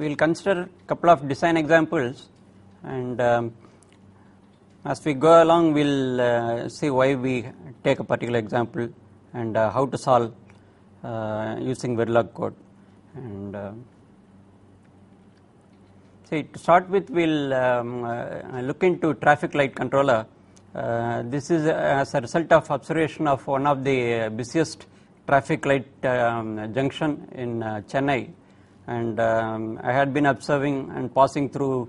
we will consider a couple of design examples, and as we go along we will see why we take a particular example and how to solve using Verilog code. And see, to start with, we will look into traffic light controller. This is as a result of observation of one of the busiest traffic light junction in Chennai, and I had been observing and passing through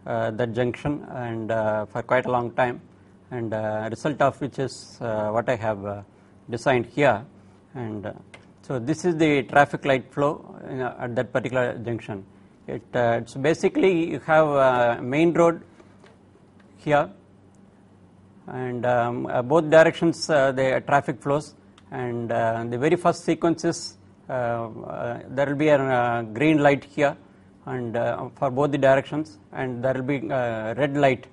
that junction and for quite a long time, and result of which is what I have designed here. And so this is the traffic light flow at that particular junction. It's basically you have a main road here, and both directions the traffic flows, and the very first sequence is there will be a green light here, and for both the directions, and there will be red light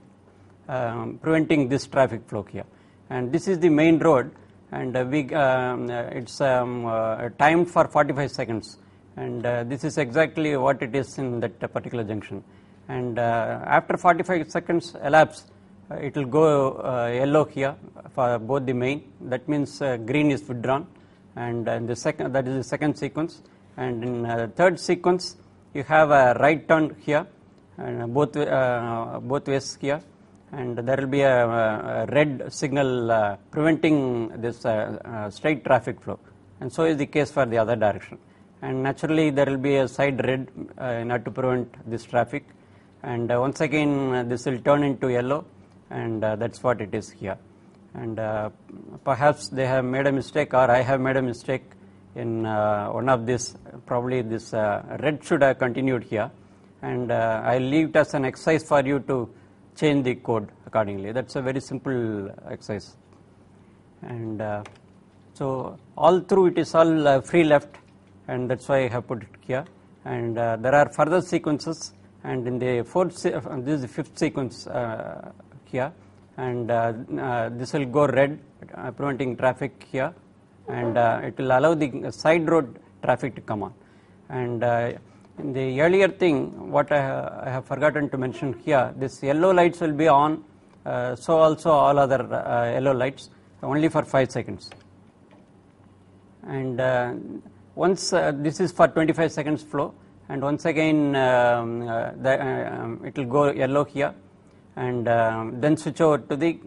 preventing this traffic flow here. And this is the main road, and it's timed for 45 seconds, and this is exactly what it is in that particular junction. And after 45 seconds elapse, it will go yellow here for both the main. That means green is withdrawn, and in the second, that is the second sequence. And in third sequence, you have a right turn here, and both ways here, and there will be a red signal preventing this straight traffic flow. And so is the case for the other direction. And naturally, there will be a side red in order to prevent this traffic. And once again, this will turn into yellow, and that's what it is here. And perhaps they have made a mistake, or I have made a mistake in one of this. Probably this red should have continued here, and I'll leave it as an exercise for you to change the code accordingly. That's a very simple exercise. And so all through it is all free left, and that's why I have put it here. And there are further sequences, and in the fourth, this is the fifth sequence here, and this will go red, preventing traffic here, and it will allow the side road traffic to come on. And in the earlier thing, what I have forgotten to mention here, this yellow lights will be on, so also all other yellow lights, only for 5 seconds. And once this is for 25 seconds flow, and once again it will go yellow here, and then switch over to the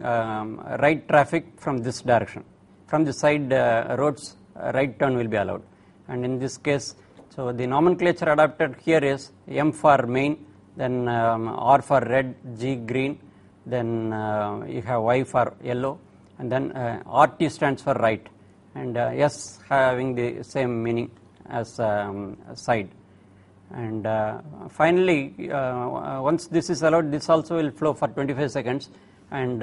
right traffic from this direction. From the side roads, right turn will be allowed. And in this case, so the nomenclature adapted here is M for main, then R for red, G green, then you have Y for yellow, and then RT stands for right, and S having the same meaning as side. And finally, once this is allowed, this also will flow for 25 seconds, and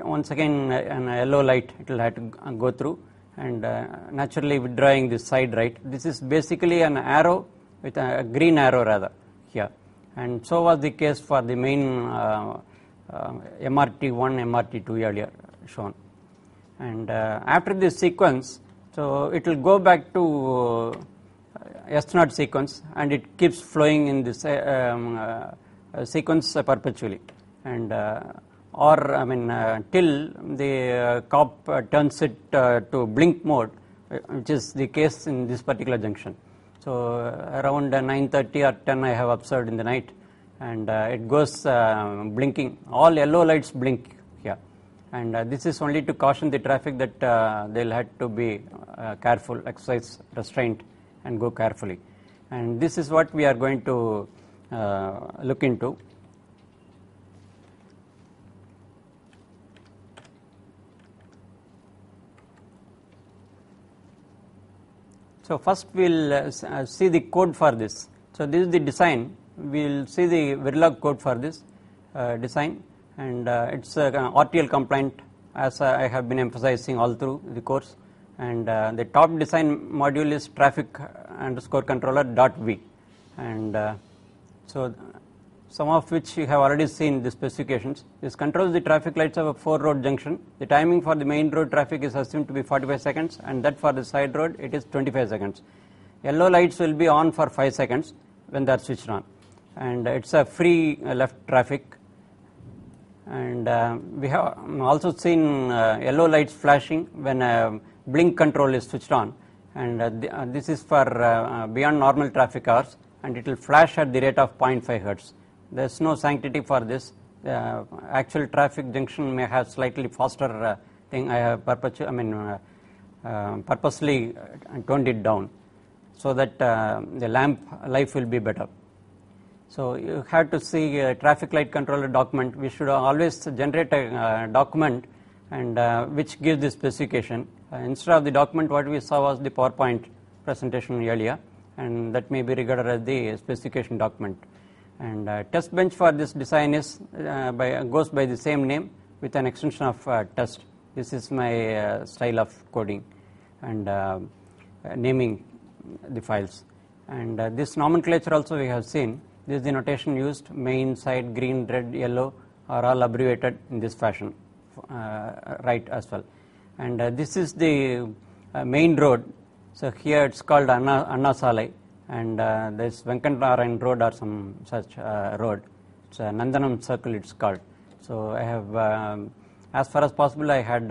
once again an yellow light it will have to go through, and naturally withdrawing this side right. This is basically an arrow with a green arrow rather here, and so was the case for the main MRT1, MRT2 earlier shown. And after this sequence, so it will go back to S0 sequence, and it keeps flowing in this sequence perpetually, and till the cop turns it to blink mode, which is the case in this particular junction. So around 9:30 or 10 I have observed in the night, and it goes blinking. All yellow lights blink here, and this is only to caution the traffic that they'll have to be careful, exercise restraint, and go carefully. And this is what we are going to look into. So first we'll see the code for this. So this is the design. We'll see the Verilog code for this design, and it's RTL compliant, as I have been emphasizing all through the course. And the top design module is traffic_controller.v, and so some of which you have already seen the specifications. This controls the traffic lights of a 4-road junction. The timing for the main road traffic is assumed to be 45 seconds, and that for the side road it is 25 seconds. Yellow lights will be on for 5 seconds, when they are switched on, and it's a free left traffic. And we have also seen yellow lights flashing when blink control is switched on, and this is for beyond normal traffic hours, and it will flash at the rate of 0.5 Hertz. There is no sanctity for this. Actual traffic junction may have slightly faster thing. I have purposely toned it down so that the lamp life will be better. So you have to see a traffic light controller document. We should always generate a document and which gives the specification. Instead of the document, what we saw was the PowerPoint presentation earlier, and that may be regarded as the specification document. And test bench for this design is goes by the same name with an extension of test. This is my style of coding and naming the files. And this nomenclature also we have seen. This is the notation used. Main, side, green, red, yellow are all abbreviated in this fashion, right as well. And this is the main road. So here it's called Anna Salai, and this Venkatnarayan Road or some such road. It's Nandanam Circle it's called. So I have, as far as possible, I had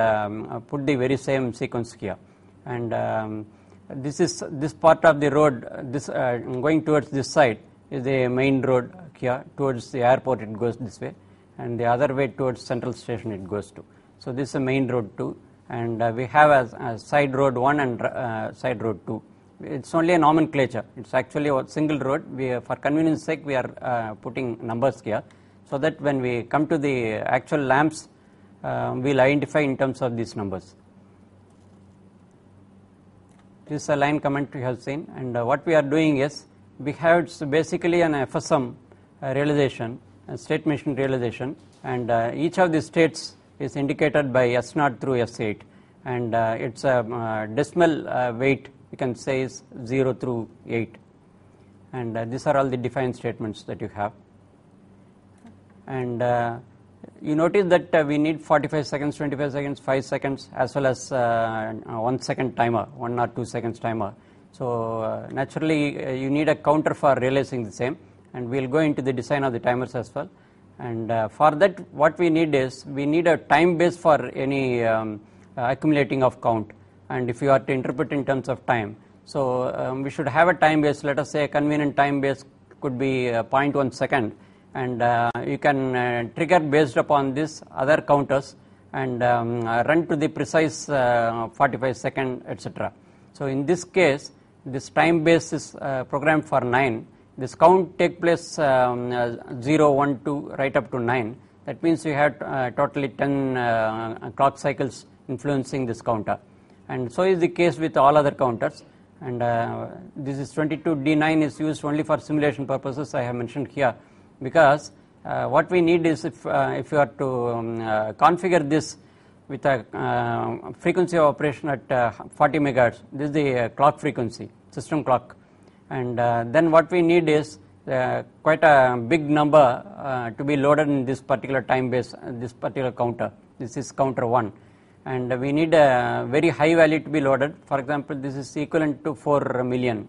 put the very same sequence here. And this part of the road, this going towards this side, is the main road here. Towards the airport it goes this way, and the other way towards Central Station it goes to. So this is a main road 2, and we have a side road 1 and side road 2. It's only a nomenclature. It's actually a single road. For convenience sake, we are putting numbers here, so that when we come to the actual lamps, we'll identify in terms of these numbers. This is a line comment we have seen, and what we are doing is, we have basically an FSM realization, a state machine realization, and each of the states is indicated by S0 through S8, and it's a decimal weight, you can say, is 0 through 8, and these are all the defined statements that you have. And you notice that we need 45 seconds, 25 seconds, 5 seconds, as well as 1 second timer, 1 or 2 seconds timer. So naturally you need a counter for realizing the same, and we will go into the design of the timers as well. And for that, what we need is, we need a time base for any accumulating of count, and if you are to interpret in terms of time. So we should have a time base. Let us say a convenient time base could be 0.1 second, and you can trigger based upon this other counters and run to the precise 45 second, etc. So in this case, this time base is programmed for 9. This count take place 0, 1, 2 right up to 9. That means you have totally 10 clock cycles influencing this counter. And so is the case with all other counters. And this is 22D9 is used only for simulation purposes, I have mentioned here, because what we need is, if you are to configure this with a frequency of operation at 40 megahertz, this is the clock frequency, system clock, and then what we need is quite a big number to be loaded in this particular time base, this particular counter. This is counter 1, and we need a very high value to be loaded. For example, this is equivalent to 4 million,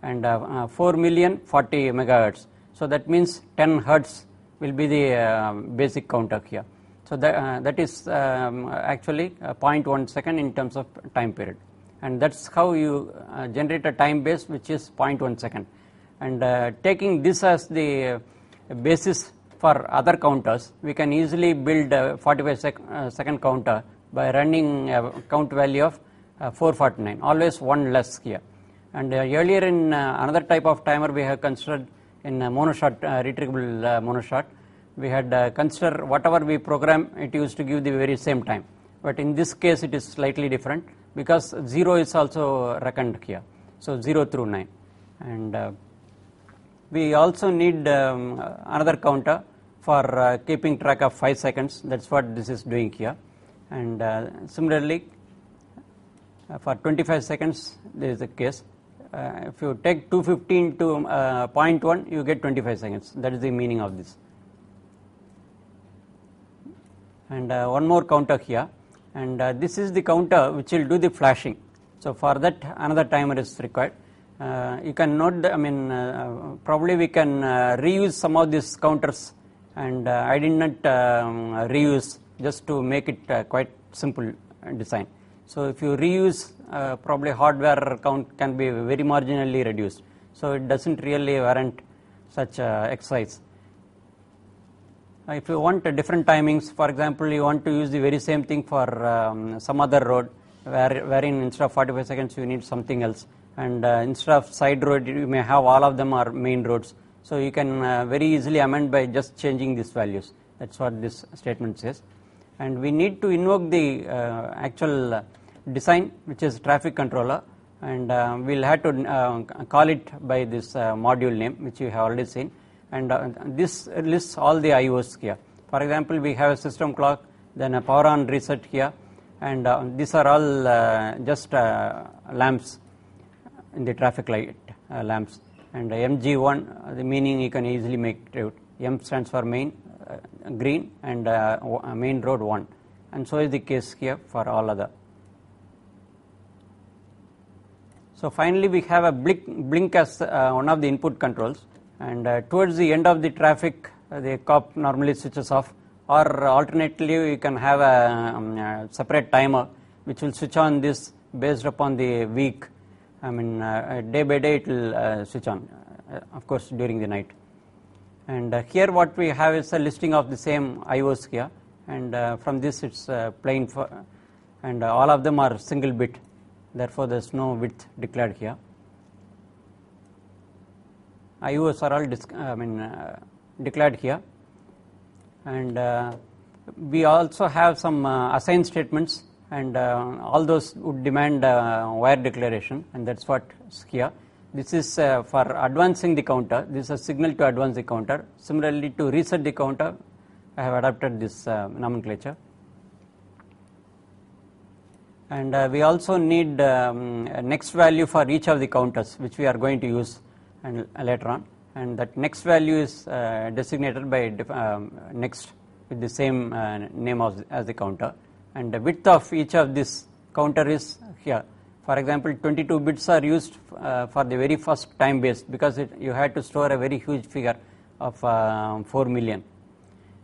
and 4 million 40 megahertz. So that means 10 hertz will be the basic counter here. So that is actually 0.1 second in terms of time period, and that's how you generate a time base which is 0.1 second. And taking this as the basis for other counters, we can easily build a 45 second counter by running a count value of 449, always one less here. And earlier in another type of timer we have considered in monoshot, retrievable monoshot, we had considered whatever we program, it used to give the very same time. But in this case it is slightly different, because 0 is also reckoned here. So 0 through 9. And we also need another counter for keeping track of 5 seconds. That's what this is doing here. And similarly, for 25 seconds, there is a case. If you take 215 to 0.1, you get 25 seconds. That is the meaning of this. And one more counter here, and this is the counter which will do the flashing. So for that, another timer is required, You can note that, probably we can reuse some of these counters, and I did not reuse just to make it quite simple design. So if you reuse, probably hardware count can be very marginally reduced. So it doesn't really warrant such exercise. If you want different timings, for example, you want to use the very same thing for some other road, wherein instead of 45 seconds you need something else, and instead of side road you may have all of them are main roads. So you can very easily amend by just changing these values. That's what this statement says. And we need to invoke the actual design, which is traffic controller, and we'll have to call it by this module name, which you have already seen. And this lists all the IOs here. For example, we have a system clock, then a power on reset here, and these are all just lamps in the traffic light lamps. And MG1, the meaning you can easily make it out. M stands for main, green, and main road 1. And so is the case here for all other. So finally, we have a blink as one of the input controls. And towards the end of the traffic, the cop normally switches off, or alternately you can have a separate timer which will switch on this based upon the week. Day by day it will switch on, of course during the night. And here what we have is a listing of the same IOs here, and from this it's plain for, and all of them are single bit, therefore there is no width declared here. IOs are all declared here, and we also have some assign statements, and all those would demand wire declaration, and that's what's here. This is for advancing the counter. This is a signal to advance the counter. Similarly, to reset the counter, I have adapted this nomenclature. And we also need a next value for each of the counters, which we are going to use and later on, and that next value is designated by next with the same name as the counter, and the width of each of this counter is here. For example, 22 bits are used for the very first time base, because you had to store a very huge figure of 4 million,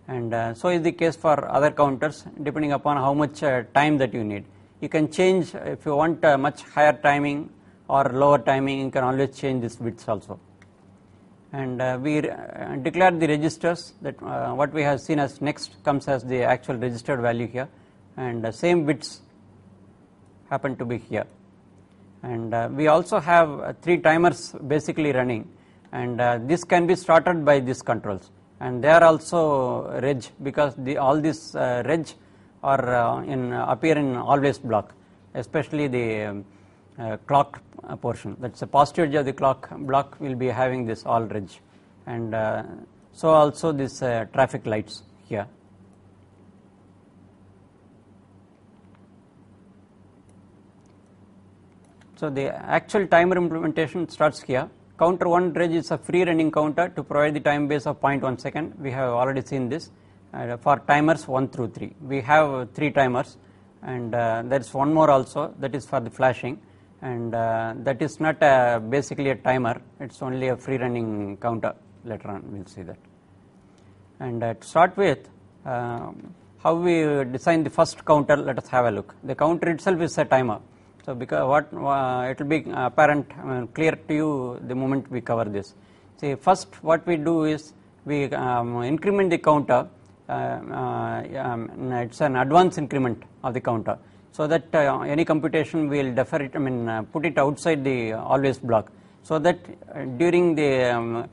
and so is the case for other counters, depending upon how much time that you need. You can change if you want much higher timing or lower timing. You can always change this widths also. And we declared the registers, that what we have seen as next comes as the actual registered value here, and the same bits happen to be here. And we also have 3 timers basically running, and this can be started by these controls, and they are also reg, because all these reg are appear in always block, especially the clock portion. That's the positive edge of the clock block will be having this all reg, and so also this traffic lights here. So the actual timer implementation starts here. Counter 1 reg is a free running counter to provide the time base of 0.1 second. We have already seen this. For timers 1 through 3, we have 3 timers, and there is one more also, that is for the flashing, and that is not basically a timer, it's only a free running counter. Later on we'll see that. And to start with, how we design the first counter, let us have a look. The counter itself is a timer, so because it will be apparent, clear to you the moment we cover this. See, first what we do is we increment the counter. It's an advance increment of the counter, so that any computation will defer it, put it outside the always block, so that during the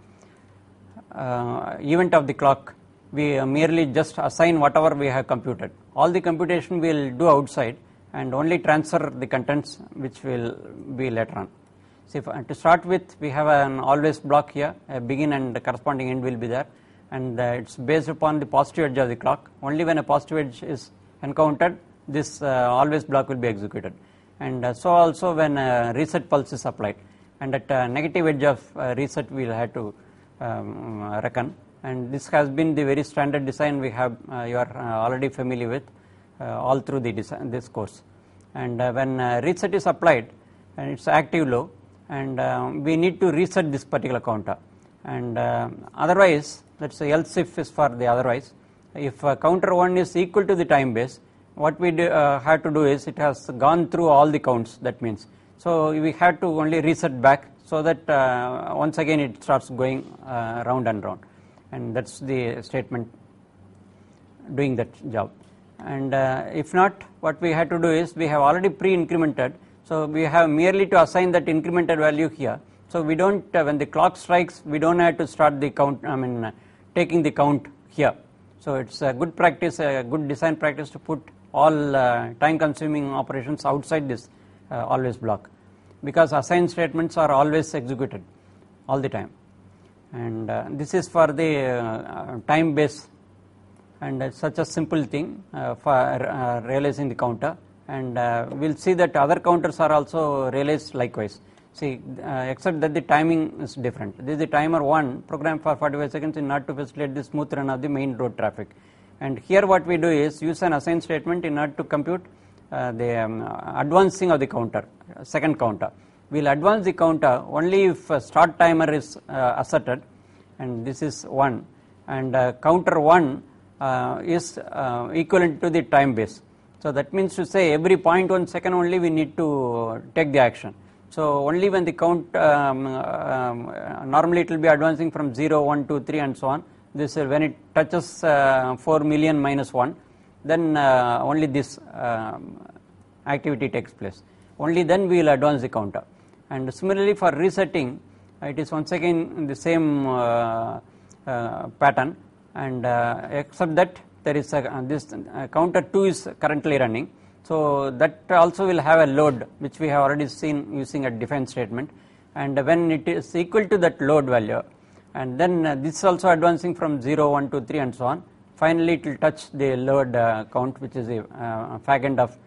event of the clock, we merely just assign whatever we have computed. All the computation we will do outside, and only transfer the contents, which will be later on. See, to start with, we have an always block here, a begin and the corresponding end will be there, and it's based upon the positive edge of the clock. Only when a positive edge is encountered, this always block will be executed, and so also when reset pulse is applied, and at negative edge of reset we will have to reckon. And this has been the very standard design we have, you are already familiar with all through the this course. And when reset is applied and it's active low, and we need to reset this particular counter, and otherwise, let's say else if is for the otherwise, if counter 1 is equal to the time base, what we have to do is it has gone through all the counts, that means, so we have to only reset back so that once again it starts going round and round, and that's the statement doing that job. And if not, what we have to do is we have already pre-incremented, so we have merely to assign that incremented value here. So we don't, when the clock strikes, we don't have to start the count, taking the count here. So it's a good practice, a good design practice to put all time consuming operations outside this always block, because assign statements are always executed all the time. And this is for the time base, and such a simple thing for realizing the counter, and we'll see that other counters are also realized likewise. See, except that the timing is different. This is the timer 1 programmed for 45 seconds in order to facilitate the smooth run of the main road traffic. And here what we do is use an assign statement in order to compute the advancing of the counter, second counter. We'll advance the counter only if start timer is asserted, and this is 1, and counter 1 is equivalent to the time base. So that means to say every 0.1 second only we need to take the action. So only when the count, normally it will be advancing from 0, 1, 2, 3 and so on. This when it touches 4 million minus 1, then only this activity takes place. Only then we will advance the counter. And similarly for resetting, it is once again the same pattern, and except that there is this counter 2 is currently running, so that also will have a load which we have already seen using a define statement, and when it is equal to that load value, and then this is also advancing from 0, 1, 2, 3 and so on, finally it will touch the load count, which is the fag end of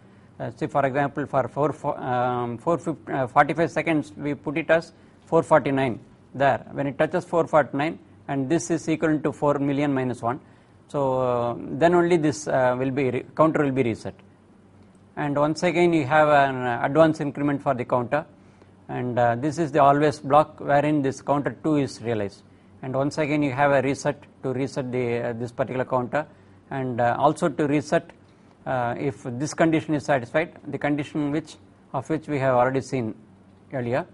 say for example for 45 seconds we put it as 449 there. When it touches 449 and this is equal to 4 million minus 1, so then only this will be counter will be reset. And once again you have an advance increment for the counter, and this is the always block wherein this counter 2 is realized, and once again you have a reset to reset the this particular counter, and also to reset if this condition is satisfied, the condition which we have already seen earlier,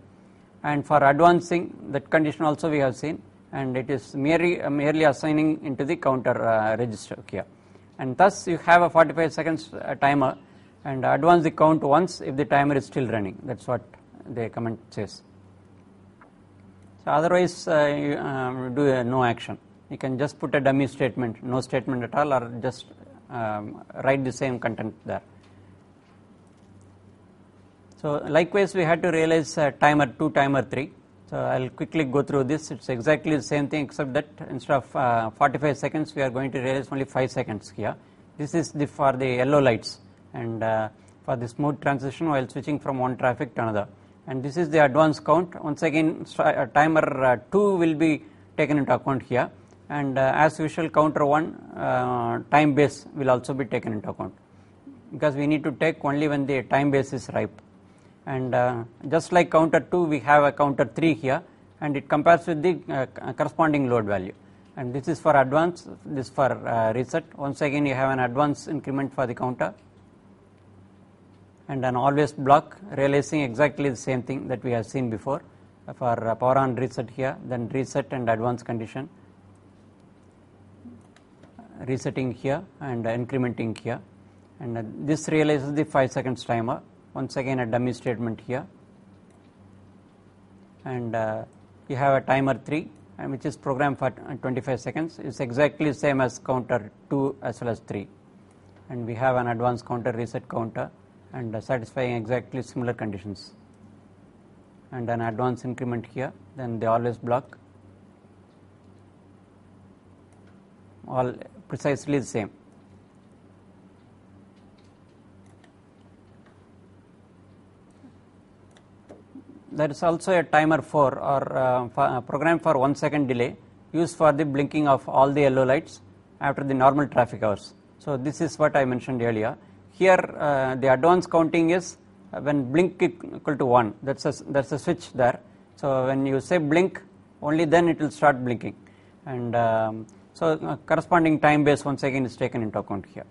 and for advancing that condition also we have seen, and it is merely assigning into the counter register here, and thus you have a 45 seconds timer, and advance the count once if the timer is still running. That's what the comment says. So otherwise you do no action. You can just put a dummy statement, no statement at all, or just write the same content there. So likewise we had to realize timer 2, timer 3. So I'll quickly go through this. It's exactly the same thing, except that instead of 45 seconds we are going to realize only 5 seconds here. This is for the yellow lights, and for the smooth transition while switching from one traffic to another. And this is the advance count. Once again timer 2 will be taken into account here, and as usual counter 1 time base will also be taken into account, because we need to take only when the time base is ripe. And just like counter 2 we have a counter 3 here, and it compares with the corresponding load value, and this is for advance, this for reset. Once again you have an advance increment for the counter, and an always block realizing exactly the same thing that we have seen before for power on reset here, then reset and advance condition, resetting here and incrementing here, and this realizes the 5 seconds timer. Once again a dummy statement here, and you have a timer 3, and which is programmed for 25 seconds. It's exactly same as counter 2 as well as 3, and we have an advanced counter, reset counter, and satisfying exactly similar conditions, and an advance increment here, then the always block, all precisely the same. There is also a timer 4 or programmed for 1 second delay used for the blinking of all the yellow lights after the normal traffic hours. So this is what I mentioned earlier. Here the advance counting is when blink equal to 1, that's a switch there. So when you say blink, only then it will start blinking, and so corresponding time base once again is taken into account here.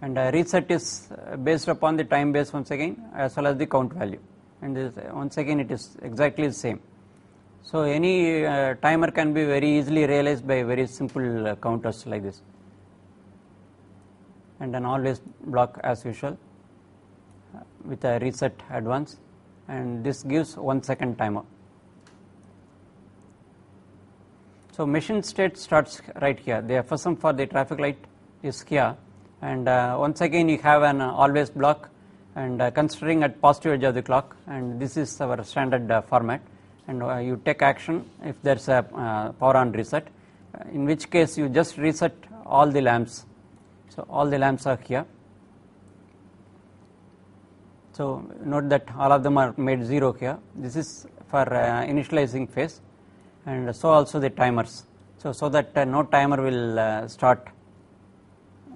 And reset is based upon the time base once again as well as the count value, and this, once again it is exactly the same. So any timer can be very easily realized by very simple counters like this, and an always block as usual with a reset advance, and this gives 1 second timer. So machine state starts right here. The FSM for the traffic light is here, and once again you have an always block, and considering at positive edge of the clock, and this is our standard format, and you take action if there is a power on reset, in which case you just reset all the lamps. So all the lamps are here. So note that all of them are made 0 here. This is for initializing phase, and so also the timers. So that no timer will start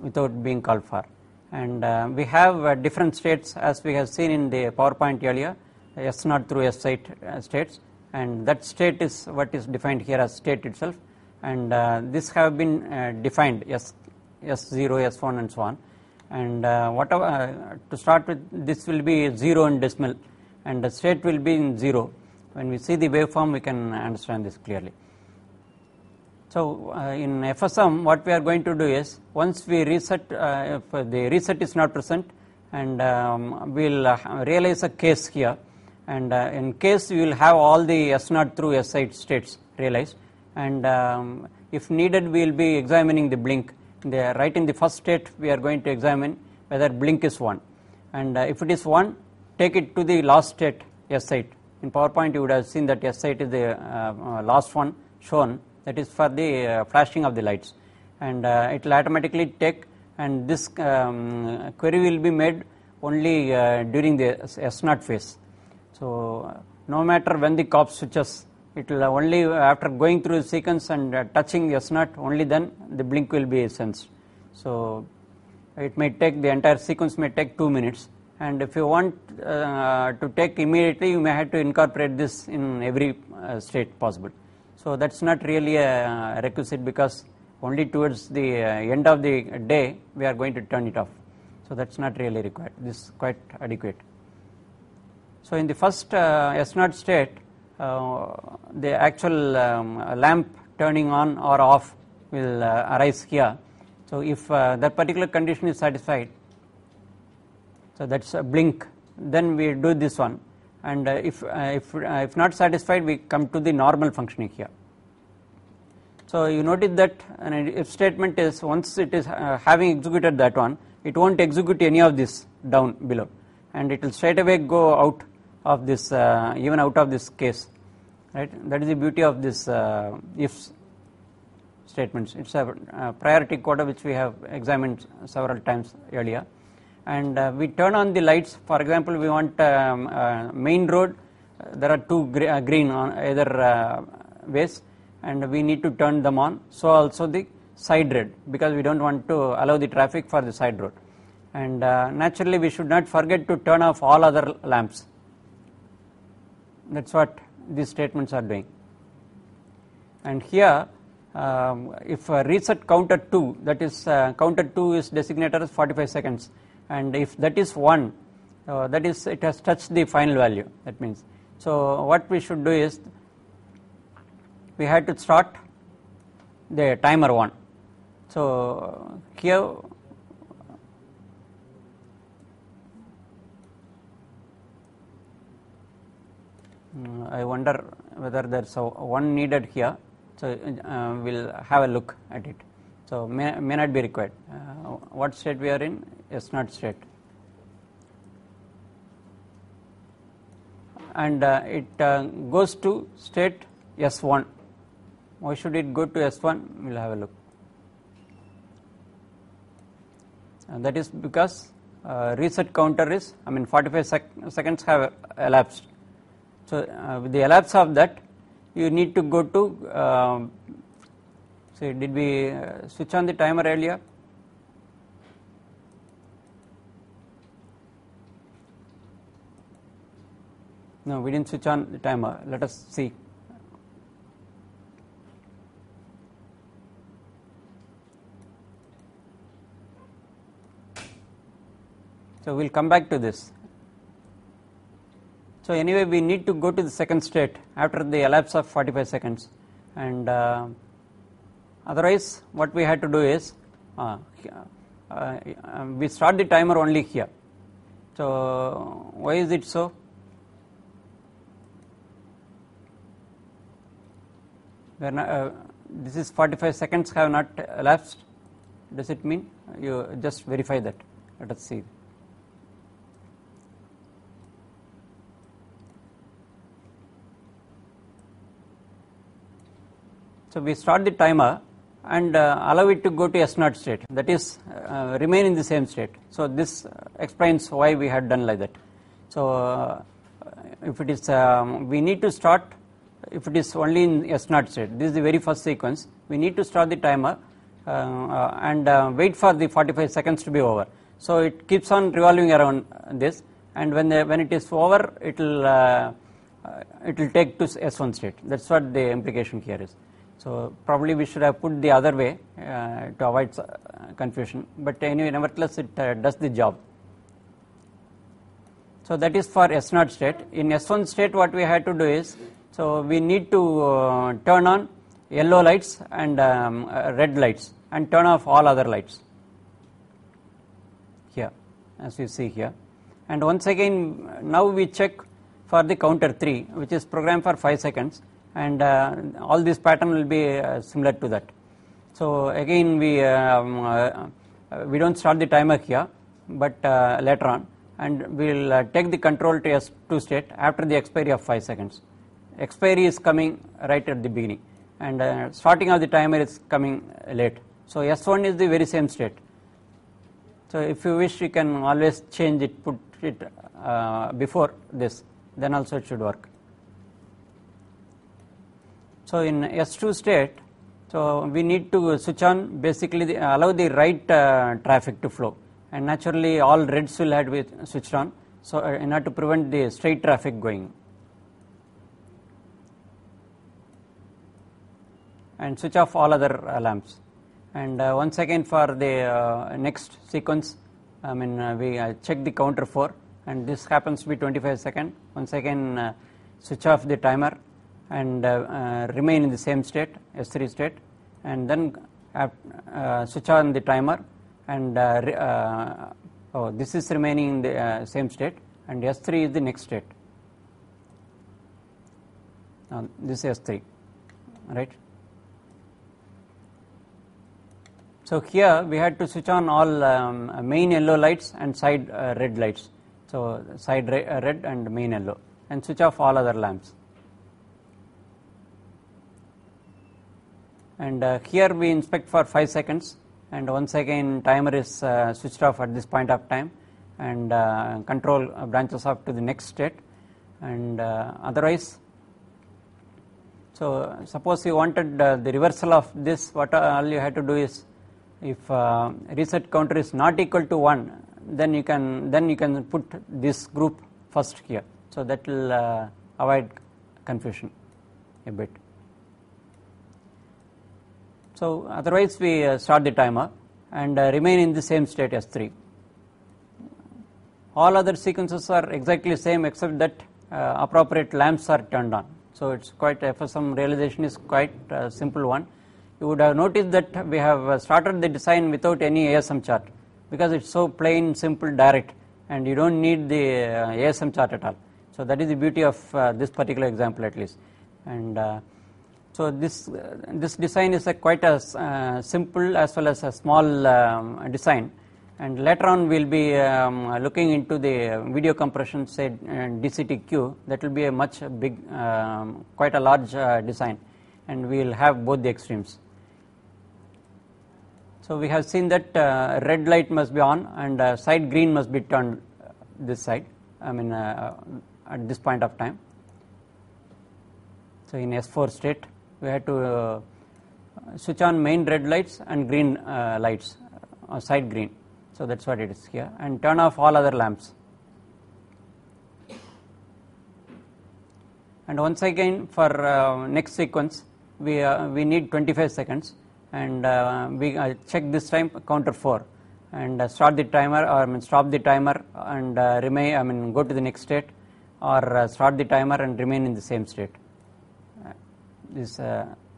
without being called for. And we have different states as we have seen in the PowerPoint earlier, S0 through S8 states, and that state is what is defined here as state itself, and this have been defined S0, S1 and so on. And whatever to start with, this will be 0 in decimal, and the state will be in 0. When we see the waveform, we can understand this clearly. So in FSM, what we are going to do is, once we reset, if the reset is not present, and we'll realize a case here, and in case we will have all the S0 through S8 states realized, and if needed we will be examining the blink. Right in the first state we are going to examine whether blink is 1, and if it is 1, take it to the last state S8. In PowerPoint you would have seen that S8 is the last one shown, that is for the flashing of the lights, and it will automatically take, and this query will be made only during the S0 phase. So no matter when the COP switches, it will only after going through the sequence and touching S0, only then the blink will be sensed. So it may take, the entire sequence may take 2 minutes, and if you want to take immediately, you may have to incorporate this in every state possible. So that's not really a requisite, because only towards the end of the day we are going to turn it off. So that's not really required. This is quite adequate. So in the first S0 state, the actual lamp turning on or off will arise here. So if that particular condition is satisfied, so that's a blink, then we do this one, and if not satisfied, we come to the normal functioning here. So you notice that an if statement is, once it is having executed that one, it won't execute any of this down below, and it will straight away go out of this, even out of this case, right? That is the beauty of this if statements. It's a priority quota which we have examined several times earlier, and we turn on the lights. For example, we want main road, there are two green on either ways, and we need to turn them on. So also the side road, because we don't want to allow the traffic for the side road, and naturally we should not forget to turn off all other lamps. That's what these statements are doing. And here if reset counter 2, that is counter 2 is designated as 45 seconds, and if that is 1, that is, it has touched the final value. That means, so what we should do is, we had to start the timer 1. So here I wonder whether there's one needed here. So we'll have a look at it. So may not be required. What state we are in? S0 state. And it goes to state S1. Why should it go to S1? We'll have a look. And that is because reset counter is, 45 seconds have elapsed. So with the elapse of that, you need to go to, say, did we switch on the timer earlier? No, we didn't switch on the timer. Let us see. So we'll come back to this. So anyway, we need to go to the second state after the elapse of 45 seconds, and otherwise what we had to do is we start the timer only here. So why is it so? This is 45 seconds have not elapsed. Does it mean? You just verify that. Let us see. So we start the timer and allow it to go to S0 state, that is remain in the same state. So this explains why we had done like that. So if it is we need to start, if it is only in S0 state, this is the very first sequence, we need to start the timer and wait for the 45 seconds to be over. So it keeps on revolving around this, and when it is over, it will take to S1 state. That's what the implication here is. So probably we should have put the other way to avoid confusion, but anyway, nevertheless it does the job. So that is for S0 state. In S1 state, what we had to do is, so we need to turn on yellow lights and red lights and turn off all other lights here, as you see here. And once again, now we check for the counter 3, which is programmed for 5 seconds, and all this pattern will be similar to that. So again, we don't start the timer here, but later on, and we will take the control to S2 state after the expiry of 5 seconds. Expiry is coming right at the beginning, and starting of the timer is coming late. So S1 is the very same state. So if you wish, you can always change it, put it before this, then also it should work. So in S2 state, so we need to switch on, basically allow the right traffic to flow, and naturally all reds will have to be switched on, so in order to prevent the straight traffic going. And switch off all other lamps. And once again for the next sequence, we check the counter 4, and this happens to be 25 seconds. Once again switch off the timer and remain in the same state, S3 state, and then switch on the timer, and this is remaining in the same state, and S3 is the next state. This is S3, right? So here we had to switch on all main yellow lights and side red lights. So side red and main yellow, and switch off all other lamps. And here we inspect for 5 seconds, and once again timer is switched off at this point of time, and control branches off to the next state, and otherwise. So suppose you wanted the reversal of this, what all you have to do is, if reset counter is not equal to 1, then you can put this group first here. So that will avoid confusion a bit. So otherwise we start the timer and remain in the same state S3. All other sequences are exactly same except that appropriate lamps are turned on. So it's quite, FSM realization is quite a simple one. You would have noticed that we have started the design without any ASM chart, because it's so plain, simple, direct, and you don't need the ASM chart at all. So that is the beauty of this particular example at least. And so this design is quite a simple as well as a small design, and later on we'll be looking into the video compression, say DCTQ. That will be a much big, quite a large design, and we'll have both the extremes. So we have seen that red light must be on and side green must be turned this side, at this point of time. So in S4 state, we had to switch on main red lights and green lights, side green. So that's what it is here, and turn off all other lamps. And once again for next sequence we need 25 seconds, and we check this time counter 4 and start the timer, or stop the timer and remain, go to the next state, or start the timer and remain in the same state. This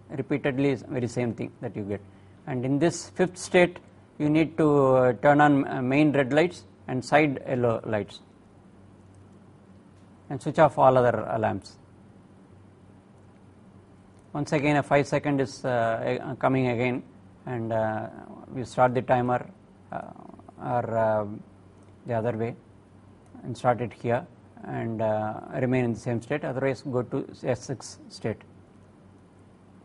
repeatedly is very same thing that you get. And in this fifth state you need to turn on main red lights and side yellow lights and switch off all other lamps. Once again a 5 second is coming again, and we start the timer or the other way and start it here and remain in the same state, otherwise go to S6 state.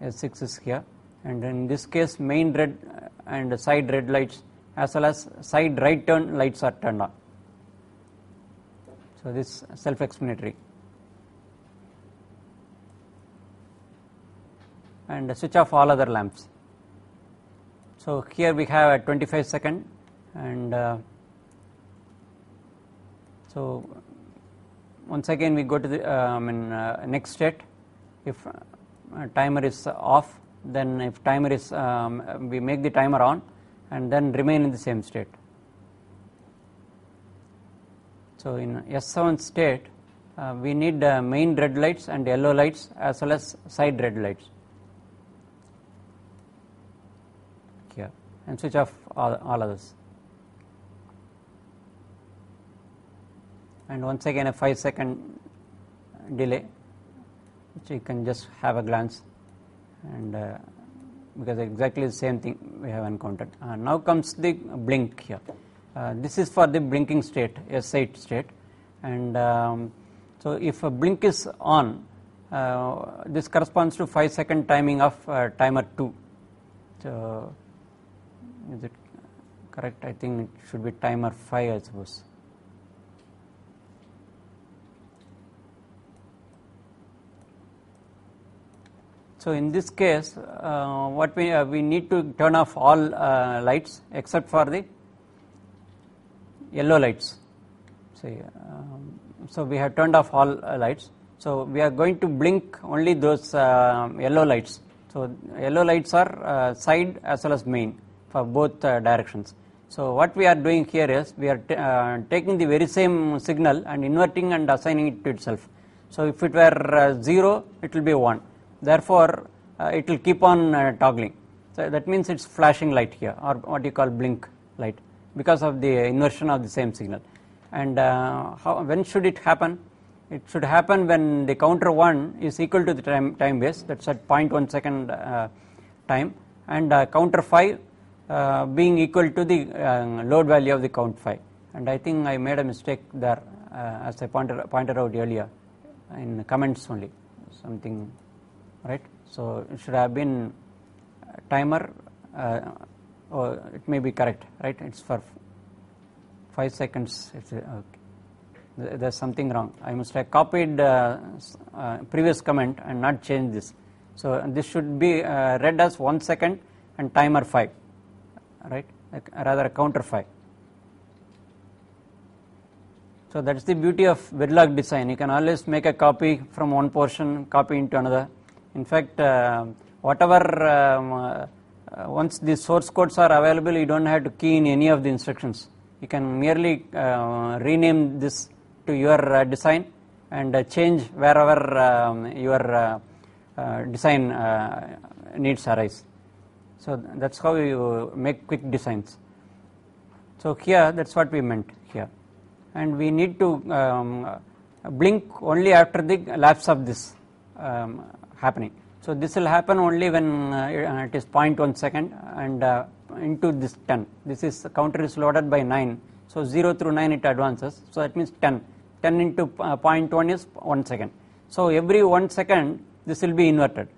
S6 is here, and in this case main red and side red lights as well as side right turn lights are turned on. So this is self-explanatory. And switch off all other lamps. So here we have a 25 second, and so once again we go to the next state. If timer is off, then if timer is we make the timer on and then remain in the same state. So in S7 state we need main red lights and yellow lights as well as side red lights here, and switch off all others. And once again a 5 second delay, which you can just have a glance, and because exactly the same thing we have encountered. Now comes the blink here. This is for the blinking state, S8 state, and so if a blink is on, this corresponds to 5 second timing of timer 2. So is it correct? I think it should be timer 5, I suppose. So in this case, what we need to turn off all lights except for the yellow lights. So we have turned off all lights. So we are going to blink only those yellow lights. So yellow lights are side as well as main for both directions. So what we are doing here is we are taking the very same signal and inverting and assigning it to itself. So if it were 0, it will be 1. Therefore, it will keep on toggling. So that means it's flashing light here, or what you call blink light, because of the inversion of the same signal. And when should it happen? It should happen when the counter 1 is equal to the time base, that's at 0.1 second time, and counter 5 being equal to the load value of the count 5. And I think I made a mistake there, as I pointed out earlier in comments only, something. Right, so it should have been timer. Or it may be correct, right? It's for 5 seconds. It's, okay. There's something wrong. I must have copied previous comment and not changed this. So this should be read as 1 second and timer 5, right? Rather counter 5. So that's the beauty of Verilog design. You can always make a copy from one portion, copy into another. In fact, whatever once the source codes are available, you don't have to key in any of the instructions. You can merely rename this to your design and change wherever your design needs arise. So that's how you make quick designs. So here, that's what we meant here. And we need to blink only after the lapse of this happening. So this will happen only when it is 0.1 second and into this 10. This is counter is loaded by 9. So 0 through 9 it advances. So that means 10. 10 into 0.1 is 1 second. So every 1 second this will be inverted.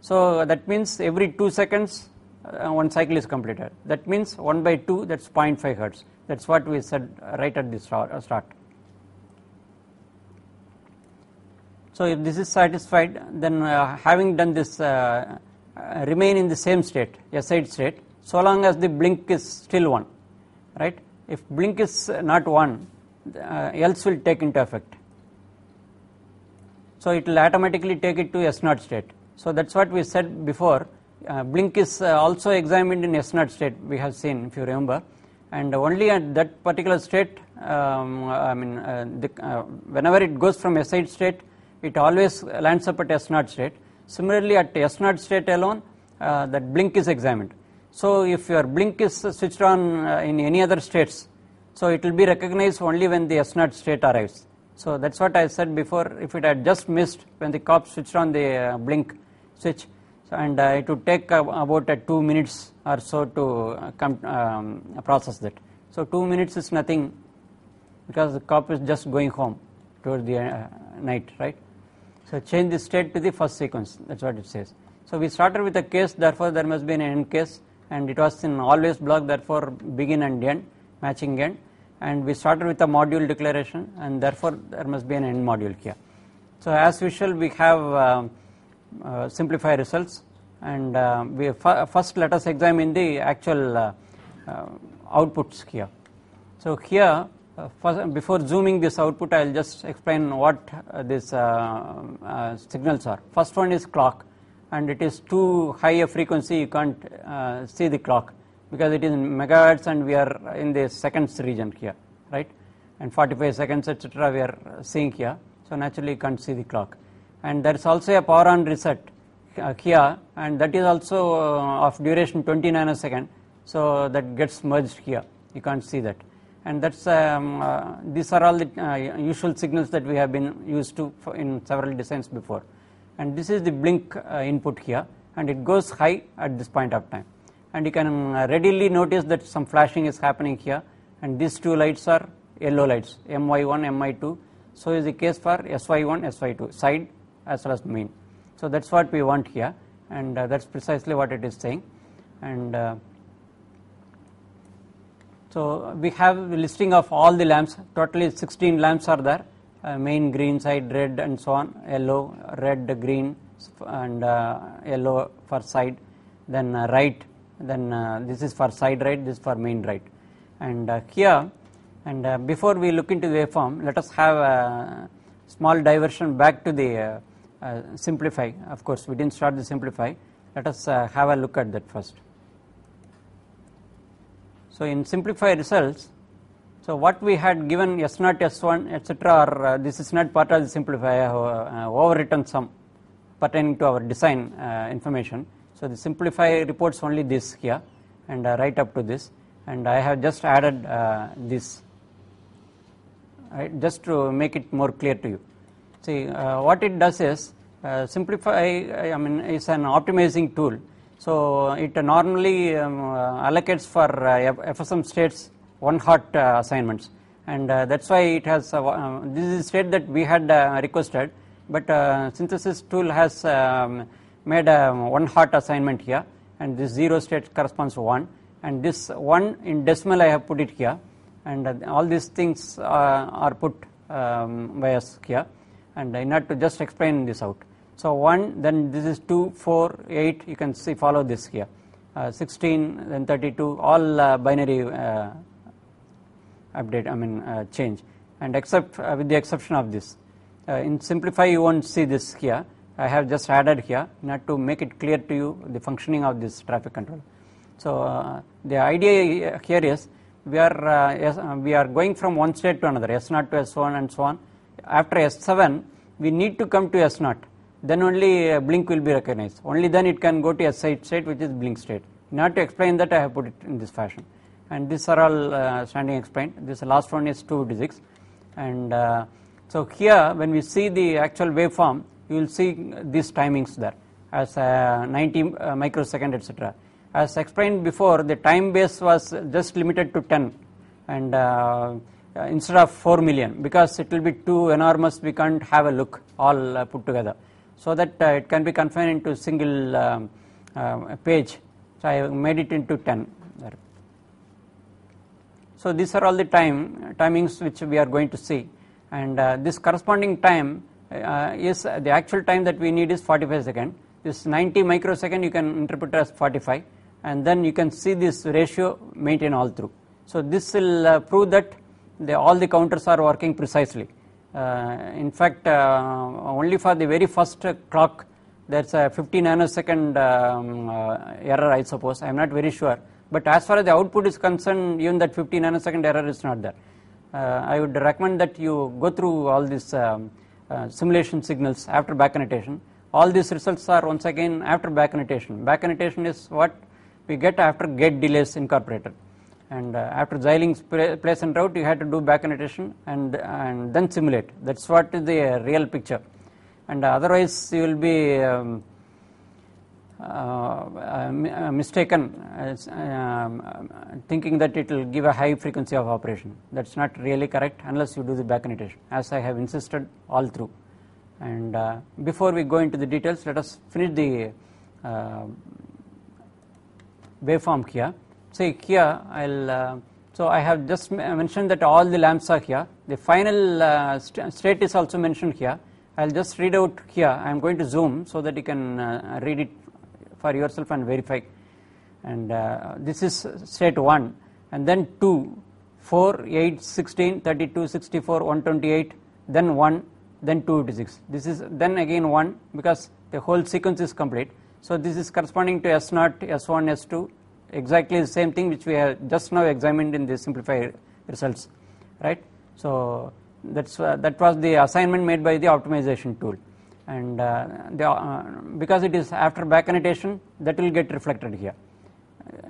So that means every 2 seconds one cycle is completed. That means 1 by 2, that's 0.5 hertz. That's what we said right at the start. So if this is satisfied, then having done this, remain in the same state, S8 state, so long as the blink is still 1, right? If blink is not 1, else will take into effect. So So it will automatically take it to S0 state. So that's what we said before. Blink is also examined in S0 state, we have seen, if you remember, and only at that particular state, whenever it goes from S8 state, it always lands up at S0 state. Similarly, at S0 state alone, that blink is examined. So if your blink is switched on in any other states, so it will be recognized only when the S0 state arrives. So that's what I said before. If it had just missed when the cop switched on the blink switch, and it would take about 2 minutes or so to process that. So 2 minutes is nothing, because the cop is just going home towards the night, right? So change the state to the first sequence. That's what it says. So we started with a case, therefore there must be an end case, and it was in always block, therefore begin and end, matching end. And we started with a module declaration, and therefore there must be an end module here. So as usual, we have simplify results, and we first let us examine the actual outputs here. So here, before zooming this output, I will just explain what these signals are. First one is clock, and it is too high a frequency, you can't see the clock, because it is in megahertz and we are in the seconds region here, right? And 45 seconds, etc. we are seeing here. So naturally you can't see the clock. And there is also a power on reset here, and that is also of duration 20 nanosecond. So that gets merged here. You can't see that. And that's these are all the usual signals that we have been used to in several designs before. And this is the blink input here, and it goes high at this point of time. And you can readily notice that some flashing is happening here, and these two lights are yellow lights, MY1, MY2. So is the case for SY1, SY2, side as well as main. So that's what we want here, and that's precisely what it is saying. And so we have a listing of all the lamps. Totally 16 lamps are there. Main, green, side, red, and so on. Yellow, red, green, and yellow for side. Then right. Then this is for side right. This is for main right. And here, and before we look into the waveform, let us have a small diversion back to the simplify. Of course, we didn't start the simplify. Let us have a look at that first. So in simplify results, so what we had given S0, S1, etc. This is not part of the simplify. I have overwritten some pertaining to our design information. So the simplify reports only this here, and right up to this, and I have just added this, right, just to make it more clear to you. See, what it does is simplify. Is an optimizing tool. So it normally allocates for FSM states 1 hot assignments, and that's why it has this is the state that we had requested, but synthesis tool has made a 1 hot assignment here, and this 0 state corresponds to 1, and this 1 in decimal I have put it here, and all these things are put by us here, and in order to just explain this out. So 1, then this is 2, 4, 8, you can see, follow this here, 16, then 32, all binary update, change, and except with the exception of this. In simplify you won't see this here. I have just added here in order to make it clear to you the functioning of this traffic control. So the idea here is we are going from one state to another, S0 to S1 and so on. After S7 we need to come to S0, then only blink will be recognized. Only then it can go to S8 state, which is blink state. In order to explain that, I have put it in this fashion. And these are all standing explained. This last one is 256. And so here, when we see the actual waveform, you will see these timings there as 90 microsecond, etc. As explained before, the time base was just limited to 10, and instead of 4 million, because it will be too enormous, we can't have a look all put together. So that it can be confined into single page. So I made it into 10. So these are all the timings which we are going to see, and this corresponding time is the actual time that we need is 45 seconds. This 90 microsecond you can interpret as 45, and then you can see this ratio maintain all through. So this will prove that all the counters are working precisely. In fact, only for the very first clock there's a 50 nanosecond error, I suppose. I am not very sure, but as far as the output is concerned, even that 50 nanosecond error is not there. I would recommend that you go through all these simulation signals after back annotation. All these results are once again after back annotation. Back annotation is what we get after gate delays incorporated, and after Xilinx place and route, you have to do back annotation and then simulate. That's what is the real picture, and otherwise you will be mistaken thinking that it will give a high frequency of operation. That's not really correct unless you do the back annotation, as I have insisted all through. And before we go into the details, let us finish the waveform here. See here, so I have just mentioned that all the lamps are here. The final state is also mentioned here. I'll just read out here. I'm going to zoom so that you can read it for yourself and verify. And this is state 1, and then 2, 4, 8, 16, 32, 64, 128, then 1, then 256. This is then again 1, because the whole sequence is complete. So this is corresponding to S0, S1, S2, exactly the same thing which we have just now examined in the simplified results, right? So that was the assignment made by the optimization tool, and because it is after back annotation, that will get reflected here,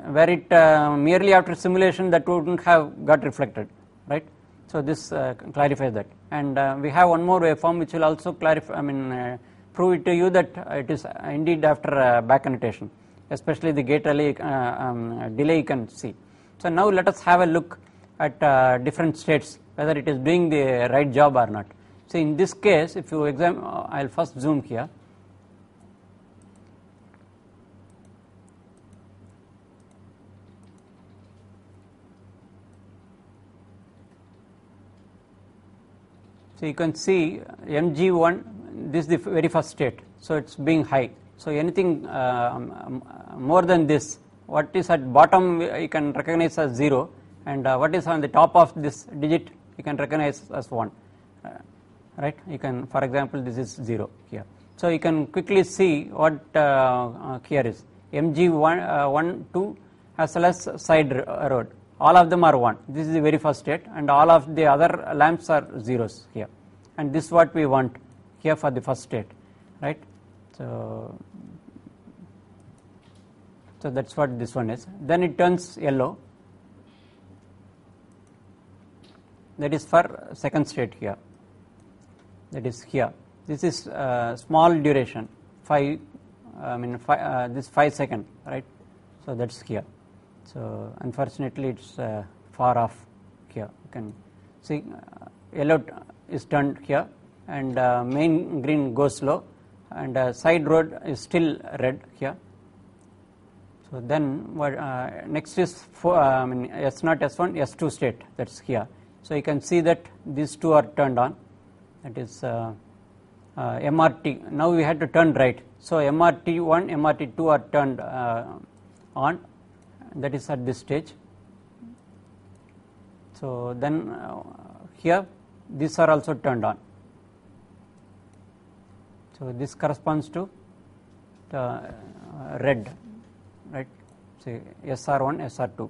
where it merely after simulation, that wouldn't have got reflected, right? So this clarifies that, and we have one more waveform which will also clarify, prove it to you that it is indeed after back annotation, especially the gate delay you can see. So now let us have a look at different states, whether it is doing the right job or not. So in this case, if you examine, I'll first zoom here. So you can see MG1, this is the very first state, so it's being high. So anything more than this, what is at bottom you can recognize as 0, and what is on the top of this digit you can recognize as 1, right? You can, for example, this is 0 here. So you can quickly see what here is MG1, 1, 2, as well as side road. All of them are 1. This is the very first state, and all of the other lamps are zeros here. And this is what we want here for the first state, right? So that's what this one is. Then it turns yellow. That is for second state here. That is here. This is small duration, 5. This 5 second, right? So that's here. So unfortunately, it's far off here. You can see yellow is turned here, and main green goes low, and side road is still red here. So then what next is S0, S1, S2 state. That's here. So you can see that these two are turned on. That is MRT. Now we had to turn right. So MRT1, MRT2 are turned on. That is at this stage. So then here these are also turned on. So this corresponds to the red, right? Say SR1, SR2.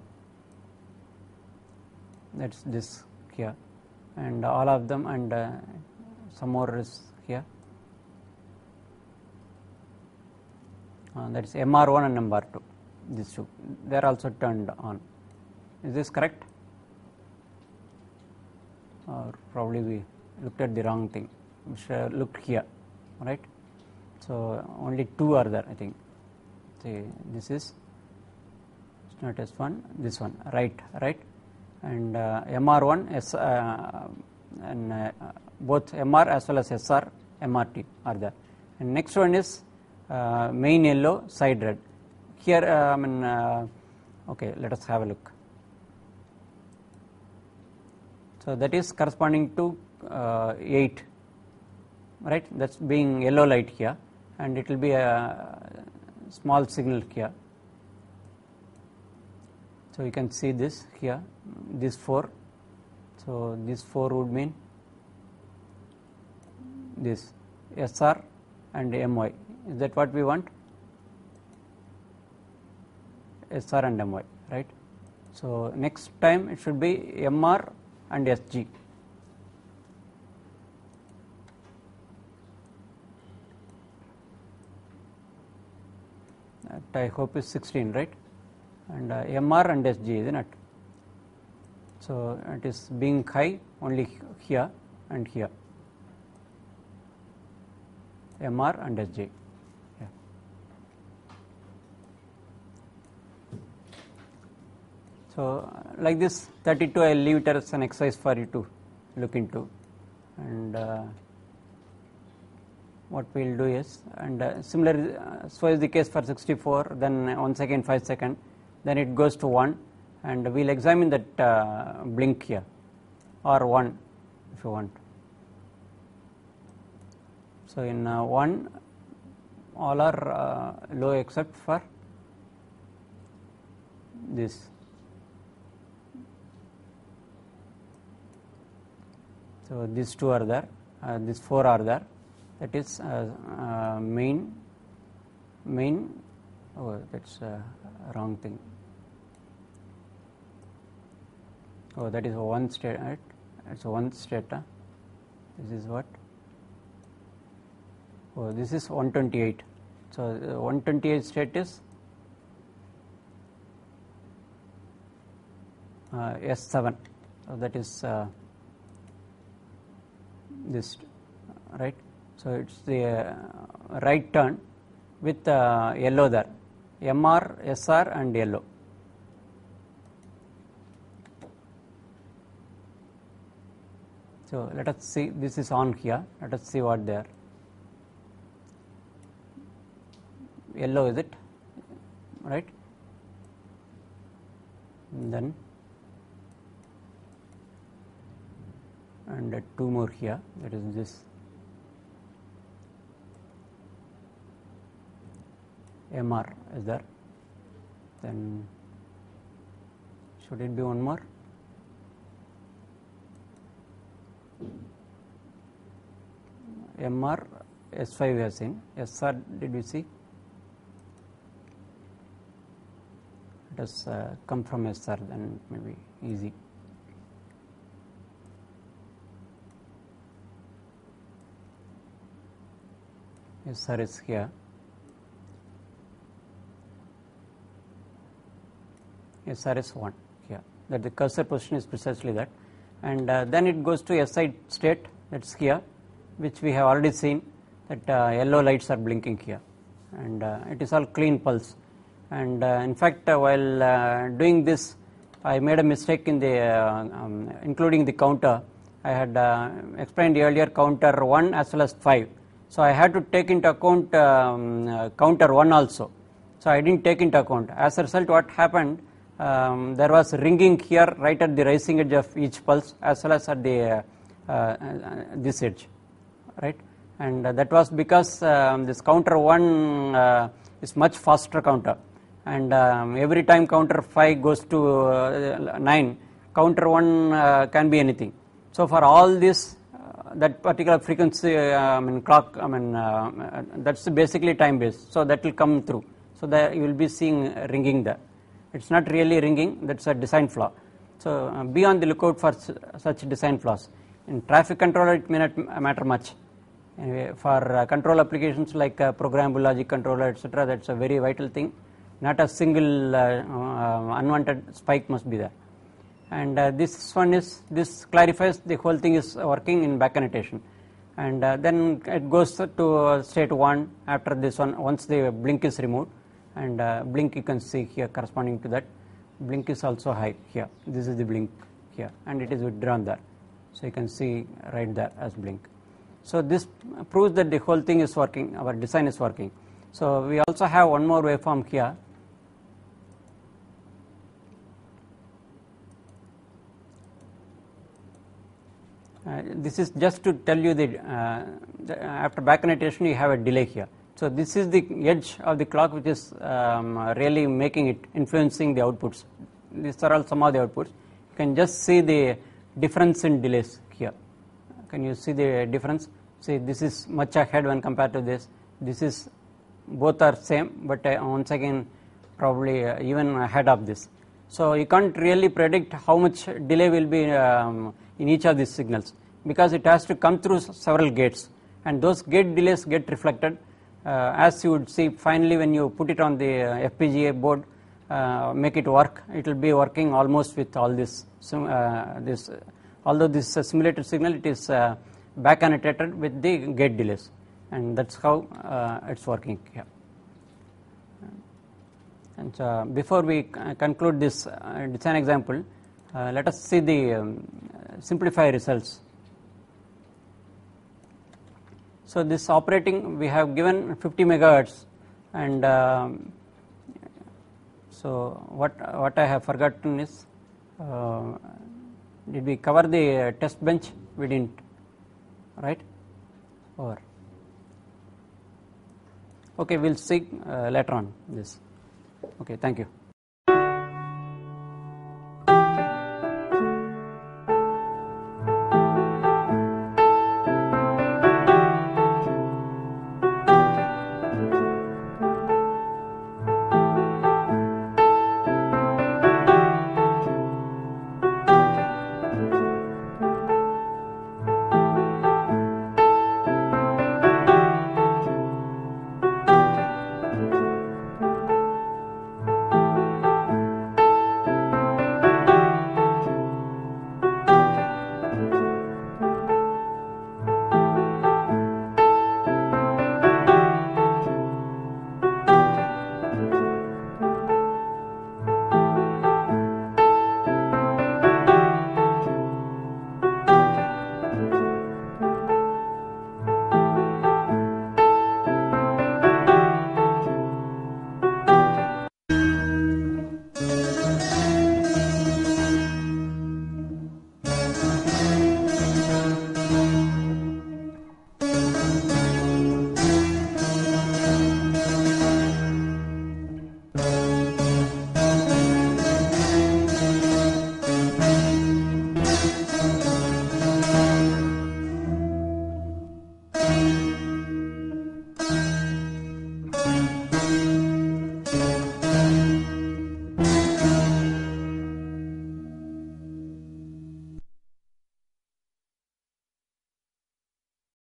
That's this here, and all of them, and some more is here. That is MR1 and MR2. These two, they are also turned on. Is this correct? Or probably we looked at the wrong thing. We should have looked here, right? So only 2 are there, I think. See, this is, it's not S1, this one, right, and MR1, and both MR as well as SR, MRT are there. And next one is main yellow, side red. Here, okay, let us have a look. So that is corresponding to 8, right? That's being yellow light here, and it will be a small signal here. So you can see this here, these 4. So these 4 would mean this SR and MY. Is that what we want? SR and MY, right? So next time it should be MR and SG. That I hope is 16, right? And MR and SG, isn't it? So it is being high only here and here. MR and SG. Yeah. So like this 32 I will leave it as an exercise for you to look into, and what we will do is, and similar, so is the case for 64, then 1 second, 5 second, then it goes to 1, and we will examine that blink here, or 1 if you want. So in 1 all are low except for this. So these 2 are there, these 4 are there. That is main. Oh, that's wrong thing. Oh, that is one state. Right? It's one state. This is what? Oh, this is 128. So 128 state is S7. So that is this, right? So it's the right turn with yellow there, MR, SR and yellow. So let us see, this is on here, let us see what they are. Yellow, is it? Right? And then and 2 more here, that is this MR is there. Then should it be one more? MR, S5 we have seen. SR did we see? Let us come from SR, then it may be easy. SR is here. SR is 1 here. That the cursor position is precisely that. And then it goes to SI state, that's here, which we have already seen that yellow lights are blinking here. And it is all clean pulse. And in fact, while doing this, I made a mistake in the including the counter. I had explained earlier counter 1 as well as 5. So I had to take into account counter 1 also. So I didn't take into account. As a result, what happened? There was ringing here right at the rising edge of each pulse as well as at the this edge, right? And that was because this counter 1 is much faster counter, and every time counter 5 goes to 9, counter 1 can be anything. So for all this, that particular frequency clock, that's basically time based, so that will come through. So that you will be seeing ringing there. It's not really ringing, that's a design flaw. So be on the lookout for such design flaws. In traffic controller, it may not matter much. Anyway, for control applications like programmable logic controller, etc., that's a very vital thing. Not a single unwanted spike must be there. And this clarifies the whole thing is working in back annotation. And then it goes to state 1 after this one, once the blink is removed. And blink you can see here corresponding to that. Blink is also high here. This is the blink here, and it is withdrawn there. So you can see right there as blink. So this proves that the whole thing is working, our design is working. So we also have one more waveform here. This is just to tell you that after back annotation you have a delay here. So this is the edge of the clock which is really making it, influencing the outputs. These are all some of the outputs. You can just see the difference in delays here. Can you see the difference? See, this is much ahead when compared to this. This is both are same, but once again probably even ahead of this. So you can't really predict how much delay will be in each of these signals, because it has to come through several gates, and those gate delays get reflected. As you would see finally when you put it on the FPGA board, make it work, it will be working almost with all this. Although this simulated signal, it is back annotated with the gate delays, and that's how it's working here. And before we conclude this design example, let us see the simplify results. So this operating, we have given 50 megahertz, and so what I have forgotten is, did we cover the test bench? We didn't, right? Or okay, we'll see later on this. Okay, thank you.